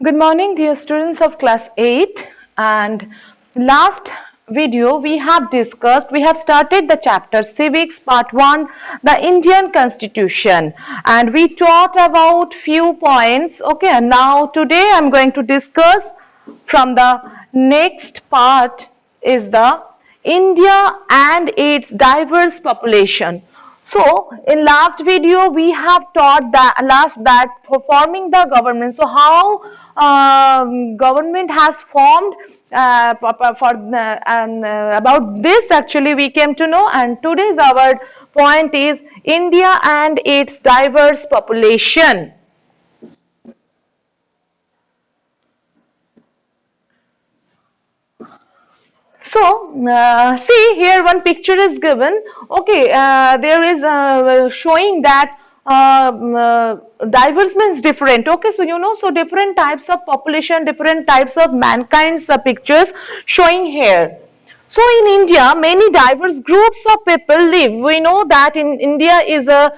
Good morning, dear students of class 8. And last video we have started the chapter Civics part 1, the Indian Constitution, and we taught about few points. Okay, and now today I'm going to discuss from the next part is the India and its diverse population. So in last video we have taught that forming the government. So how government has formed and about this actually we came to know, and today's our point is India and its diverse population. So, see here one picture is given. Okay, there is showing that diverse means different. Okay, so so different types of population, different types of mankind's pictures showing here. So in India, many diverse groups of people live. We know that in India is a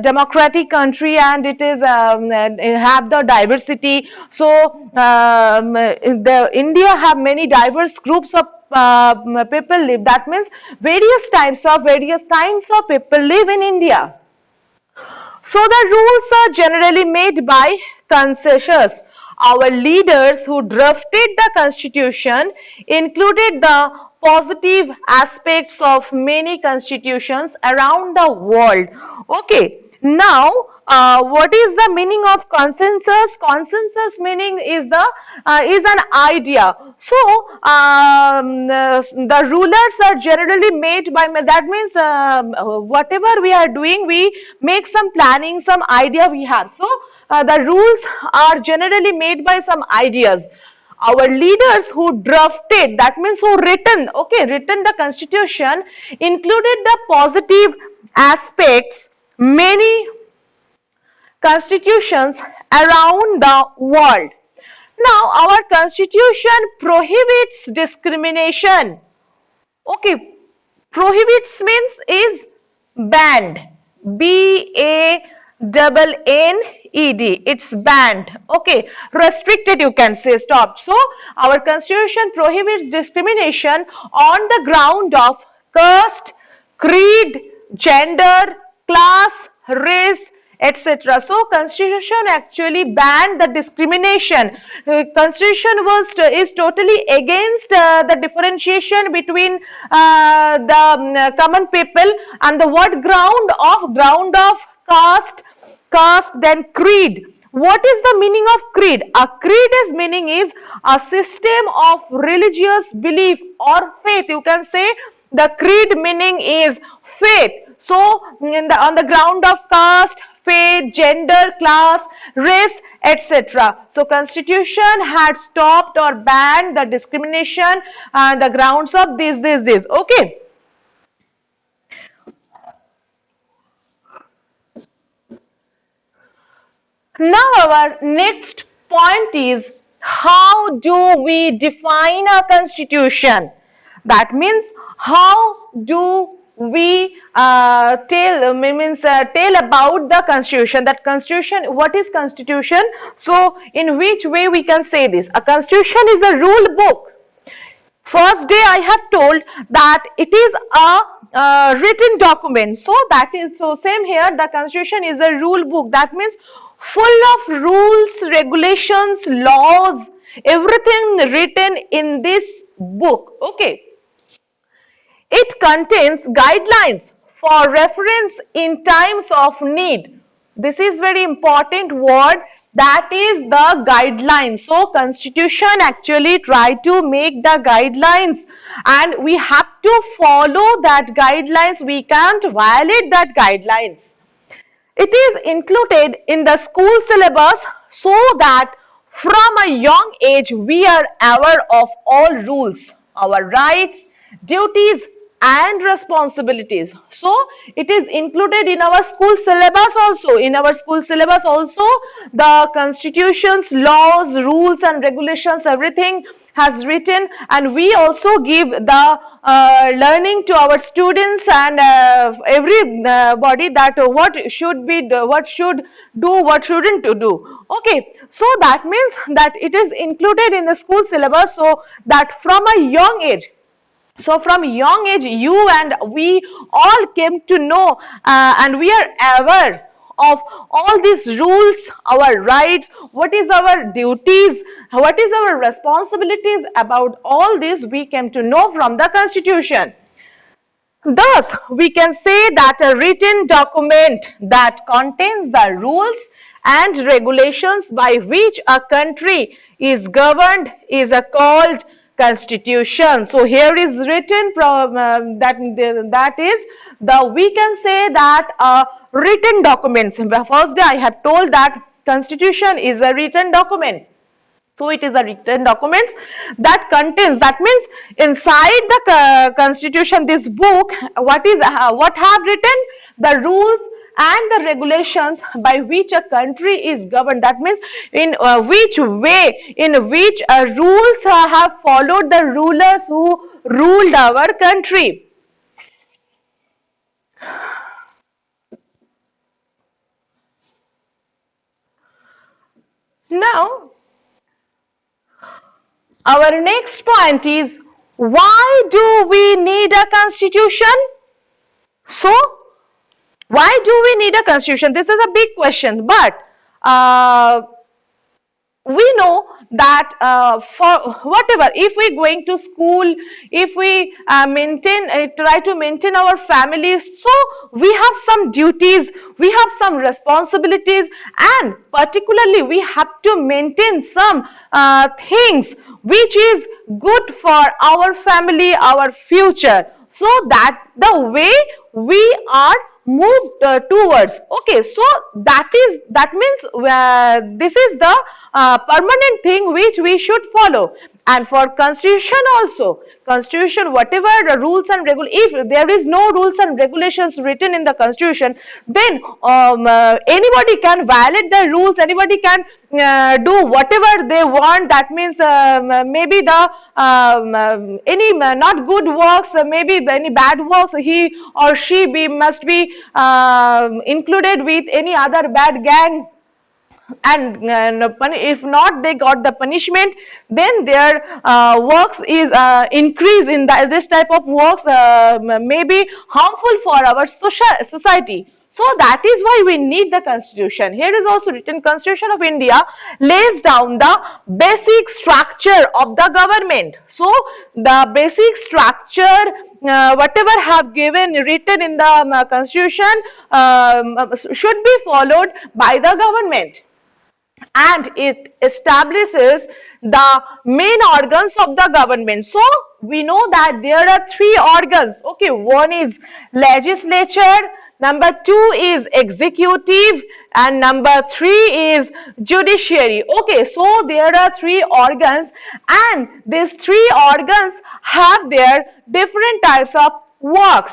democratic country, and it is have the diversity. So the India have many diverse groups of people live. That means various kinds of people live in India. So the rules are generally made by consensus. Our leaders who drafted the constitution included the positive aspects of many constitutions around the world. Okay, now what is the meaning of consensus? Consensus meaning is an idea. So the rulers are generally made by, that means whatever we are doing, we make some planning, some idea we have. So the rules are generally made by some ideas. Our leaders who drafted, that means who written the constitution, included the positive aspects many constitutions around the world. Now our constitution prohibits discrimination. Okay, prohibits means is banned. B-A-N-N-E-D. It's banned. Okay, restricted you can say, stopped. So our constitution prohibits discrimination on the ground of caste, creed, gender, class, race, etc. So constitution actually banned the discrimination. Constitution is totally against the differentiation between the common people, and the what ground of caste, then creed. What is the meaning of creed? A creed meaning is a system of religious belief or faith. You can say the creed meaning is faith. So on the ground of caste, faith, gender, class, race, etc. So constitution had stopped or banned the discrimination on the grounds of this. Okay. Now our next point is, how do we define a constitution? That means how do we tell about the constitution? That constitution, what is constitution? So in which way we can say this? A constitution is a rule book. First day I have told that it is a written document. So that is, so same here, the constitution is a rule book. That means full of rules, regulations, laws, everything written in this book. Okay. It contains guidelines for reference in times of need. This is very important word, that is the guidelines. So constitution actually try to make the guidelines, and we have to follow that guidelines. We can't violate that guidelines. It is included in the school syllabus so that from a young age we are aware of all rules, our rights, duties and responsibilities. So it is included in our school syllabus also. In our school syllabus also, the constitutions, laws, rules and regulations, everything has written, and we also give the learning to our students and everybody that what should be what should do, what shouldn't to do. Okay, so that means that it is included in the school syllabus, so that from a young age, so from young age, you and we all came to know and we are aware of all these rules, our rights, what is our duties, what is our responsibilities. About all this we came to know from the constitution. Thus, we can say that a written document that contains the rules and regulations by which a country is governed is called constitution. So here is written that is the we can say that a written document. The first day I have told that constitution is a written document. So it is a written document that contains, that means inside the constitution, this book, what have written the rules and the regulations by which a country is governed. That means in which way, in which rules have followed the rulers who ruled our country. Now, our next point is, why do we need a constitution? So, why do we need a constitution? This is a big question, but we know that for whatever, if we going to school, if we try to maintain our families, so we have some duties, we have some responsibilities, and particularly we have to maintain some things which is good for our family, our future, so that the way we are moved towards. Okay, so that means this is the permanent thing which we should follow. And for constitution also, constitution, whatever the rules and if there is no rules and regulations written in the constitution, then anybody can violate the rules, anybody can do whatever they want. That means maybe the any not good works, maybe any bad works, he or she must be included with any other bad gang, and if not they got the punishment, then their works is increase in this type of works may be harmful for our society. So that is why we need the constitution. Here is also written, Constitution of India lays down the basic structure of the government. So the basic structure whatever have given written in the constitution should be followed by the government, and it establishes the main organs of the government. So we know that there are three organs. Okay, one is legislature, number two is executive, and number three is judiciary. Okay, so there are three organs, and these three organs have their different types of works.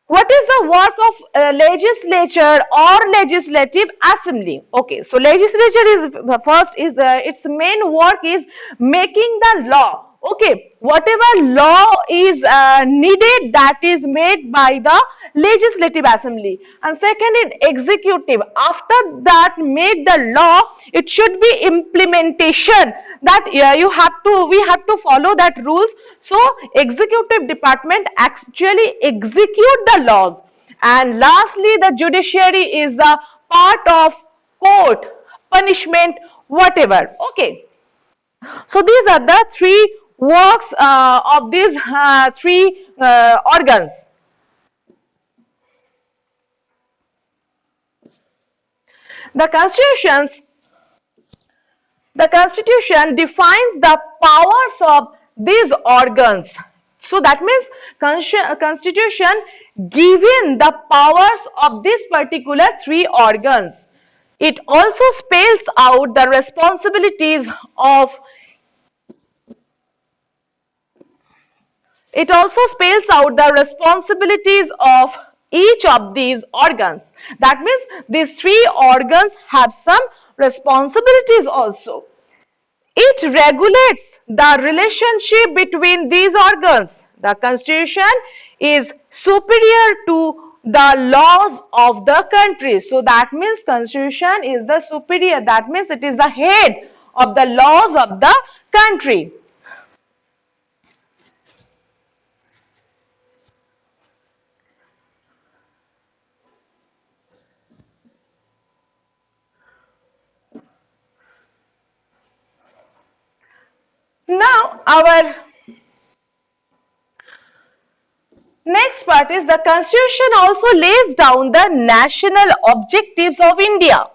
What is the work of legislature or legislative assembly? Okay, so legislature is first is its main work is making the law. Okay, whatever law is needed, that is made by the legislative assembly. And second is executive. After that made the law, it should be implementation, that we have to follow that rules. So executive department actually execute the laws. And lastly, the judiciary is the part of court, punishment, whatever. Okay, so these are the three works of these three organs. The constitution defines the powers of these organs. So that means constitution given the powers of this particular three organs. It also spells out the responsibilities of each of these organs. That means these three organs have some responsibilities also. It regulates the relationship between these organs. The constitution is superior to the laws of the country. So that means constitution is the superior. That means it is the head of the laws of the country. Now our next part is the constitution also lays down the national objectives of India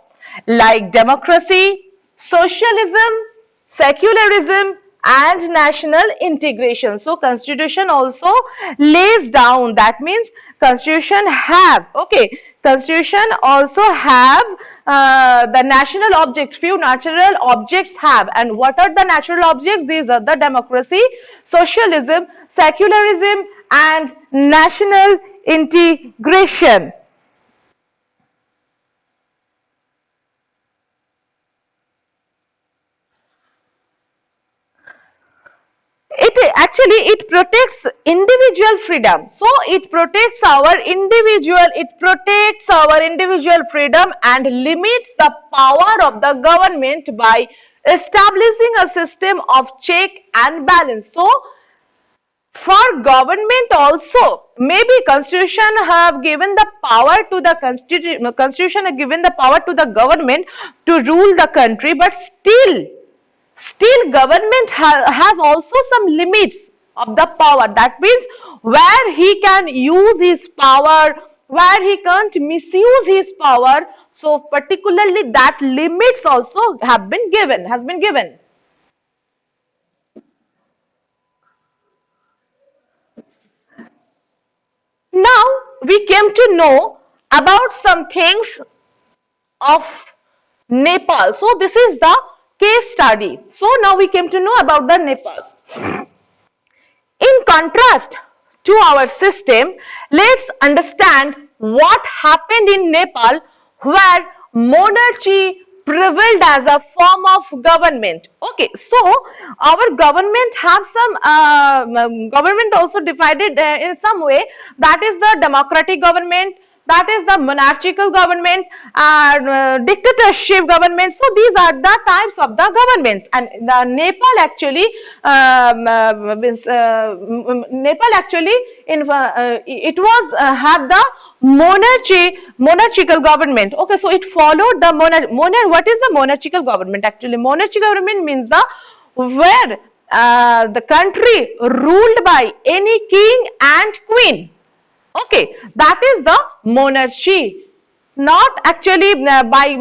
like democracy, socialism, secularism and national integration. So constitution also lays down, that means constitution have, okay, constitution also have the national objects, few natural objects have, and what are the natural objects? These are the democracy, socialism, secularism and national integration. It protects individual freedom. So it protects our individual freedom and limits the power of the government by establishing a system of check and balance. So for government also, maybe constitution have given the power to the constitution have given the power to the government to rule the country, but still government has also some limits of the power. That means where he can use his power, where he can't misuse his power. So particularly that limits also have been given, has been given. Now we came to know about some things of Nepal. So this is the case study. So now we came to know about the Nepal. In contrast to our system, let's understand what happened in Nepal where monarchy prevailed as a form of government. Okay, so our government have some government also divided in some way, that is the democratic government, that is the monarchical government and dictatorship government. So these are the types of the governments, and the Nepal actually Nepal actually it was have the monarchical government. Okay, so it followed the what is the monarchical government? Actually monarchical government means the where the country ruled by any king and queen. Okay, that is the monarchy, not actually by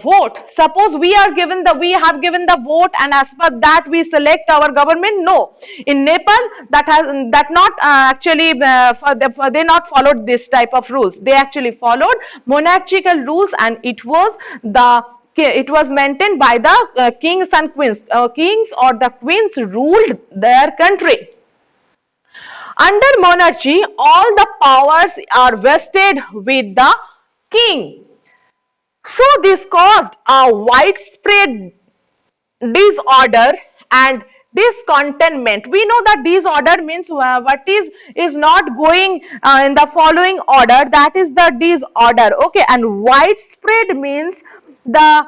vote. Suppose we have given the vote, and as per that we select our government. No, in Nepal that not actually they not followed this type of rules. They actually followed monarchical rules, and it was maintained by the kings and queens. Kings or the queens ruled their country. Under monarchy, all the powers are vested with the king. So this caused a widespread disorder and discontentment. We know that disorder means what is not going in the following order, that is the disorder. Okay, and widespread means the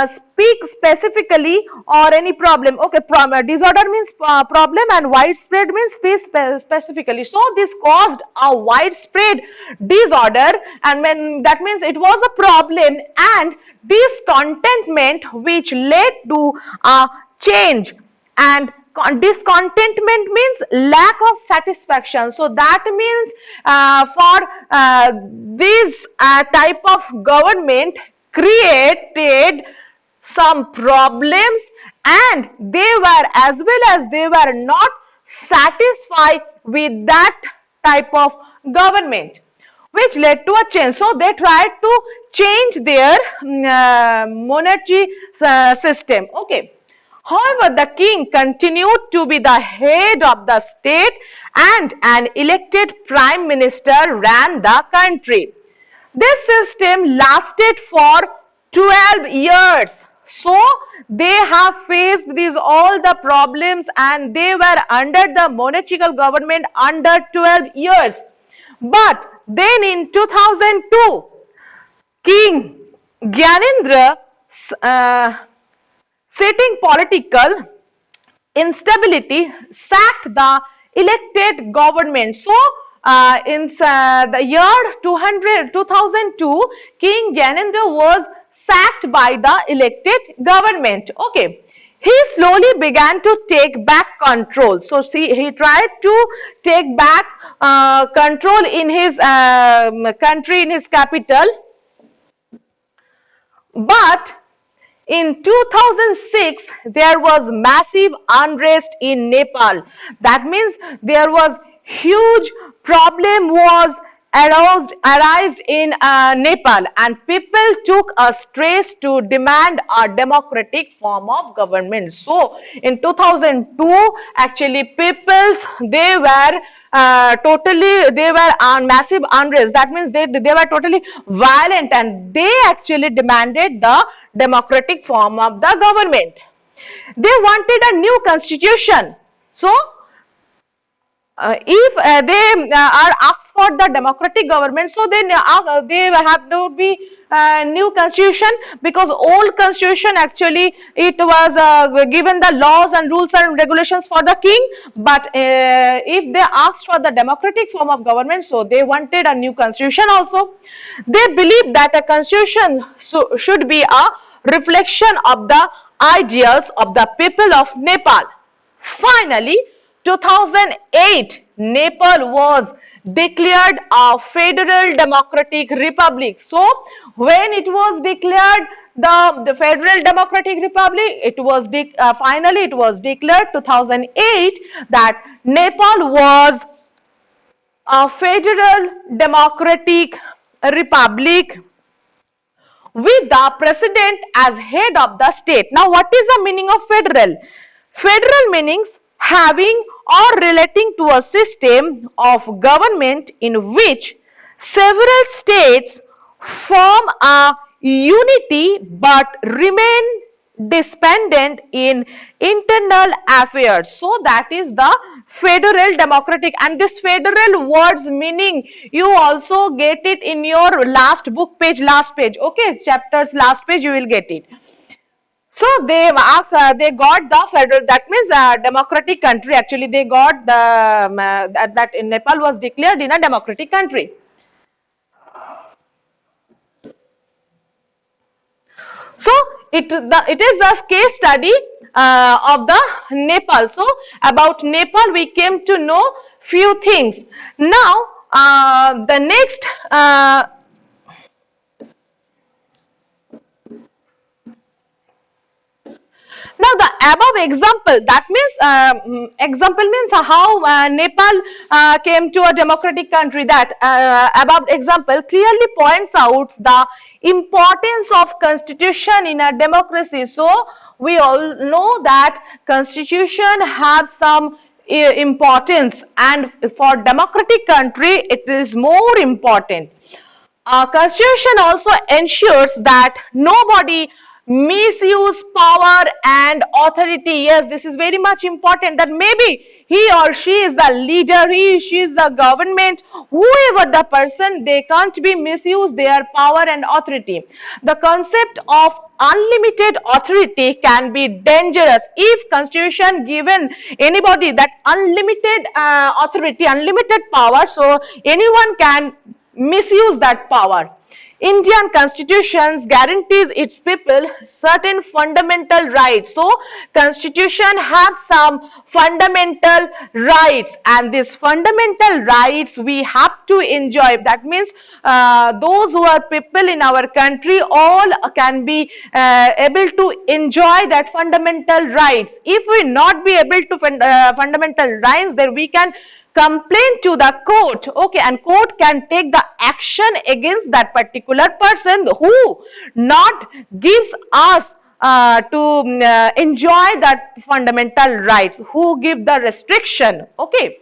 speak specifically or any problem. Okay, disorder means problem and widespread means specifically. So this caused a widespread disorder, and when that means it was a problem and discontentment which led to a change, and discontentment means lack of satisfaction. So that means for this type of government created some problems, and they were, as well as they were not satisfied with that type of government, which led to a change. So they tried to change their monarchy system. Okay. However, the king continued to be the head of the state, and an elected prime minister ran the country. This system lasted for 12 years. So they have faced these all the problems, and they were under the monarchical government under 12 years. But then in 2002, King Gyanendra, uh, setting political instability, sacked the elected government. So, in the year 2002, King Gyanendra was sacked by the elected government. Okay. He slowly began to take back control. So, see, he tried to take back control in his country, in his capital. But in 2006, there was massive unrest in Nepal. That means there was huge problem was arised in Nepal, and people took a stress to demand a democratic form of government. So in 2002, actually peoples, they were they were on massive unrest. That means they were totally violent, and they actually demanded the democratic form of the government. They wanted a new constitution. So if they are asked for the democratic government, so then they have to be new constitution, because old constitution actually it was given the laws and rules and regulations for the king. But if they asked for the democratic form of government, so they wanted a new constitution also. They believed that a constitution should be a reflection of the ideals of the people of Nepal. Finally, 2008, Nepal was declared a federal democratic republic. So, when it was declared the federal democratic republic, it was finally it was declared 2008 that Nepal was a federal democratic republic with the president as head of the state. Now, what is the meaning of federal? Federal means having or relating to a system of government in which several states form a unity but remain dependent in internal affairs. So that is the federal democratic, and this federal words meaning you also get it in your last book page, last page. Okay, chapters last page you will get it. So they asked, they got the federal, that means democratic country. Actually, they got the that in Nepal was declared in a democratic country. So it is the case study of the Nepal. So about Nepal, we came to know few things. Now the next. Now the above example, that means example means how Nepal came to a democratic country. That above example clearly points out the importance of constitution in a democracy. So we all know that constitution has some importance, and for democratic country it is more important. Constitution also ensures that nobody misuse power and authority. Yes, this is very much important, that maybe he or she is the leader, she is the government, whoever the person, they can't be misuse their power and authority. The concept of unlimited authority can be dangerous if constitution given anybody that unlimited authority, unlimited power, so anyone can misuse that power. Indian constitution guarantees its people certain fundamental rights. So, constitution has some fundamental rights, and these fundamental rights we have to enjoy. That means those who are people in our country all can be able to enjoy that fundamental rights. If we not be able to fundamental rights, then we can complain to the court. Okay, and court can take the action against that particular person who not gives us to enjoy that fundamental rights, who give the restriction. Okay,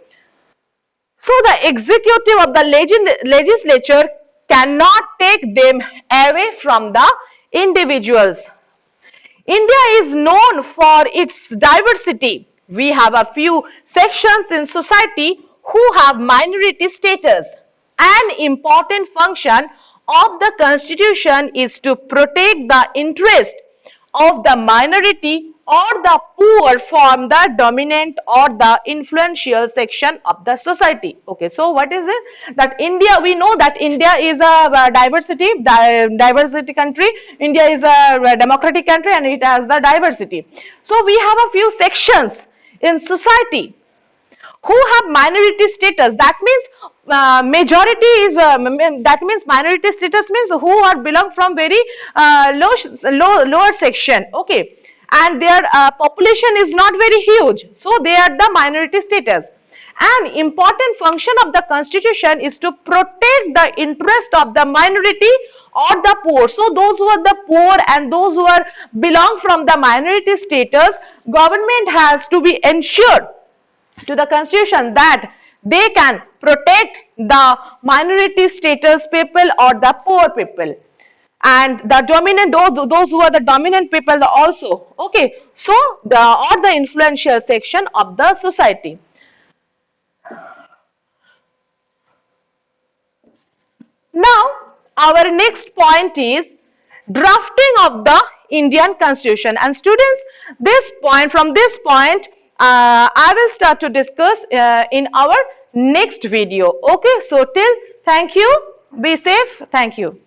so the executive of the legislature cannot take them away from the individuals. India is known for its diversity. We have a few sections in society who have minority status. An important function of the constitution is to protect the interest of the minority or the poor from the dominant or the influential section of the society. Okay, so what is it? That India, we know that India is a diversity country. India is a democratic country and it has the diversity. So we have a few sections in society who have minority status. That means majority is that means minority status means who are belong from very lower section. Okay, and their population is not very huge, so they are the minority status. An important function of the constitution is to protect the interest of the minority or the poor. So those who are the poor and those who are belong from the minority status, government has to be ensured to the constitution that they can protect the minority status people or the poor people and the dominant, those who are the dominant people also. Okay, so the or the influential section of the society. Now our next point is drafting of the Indian constitution, and students, this point, from this point I will start to discuss in our next video. Okay, so till, thank you, be safe, thank you.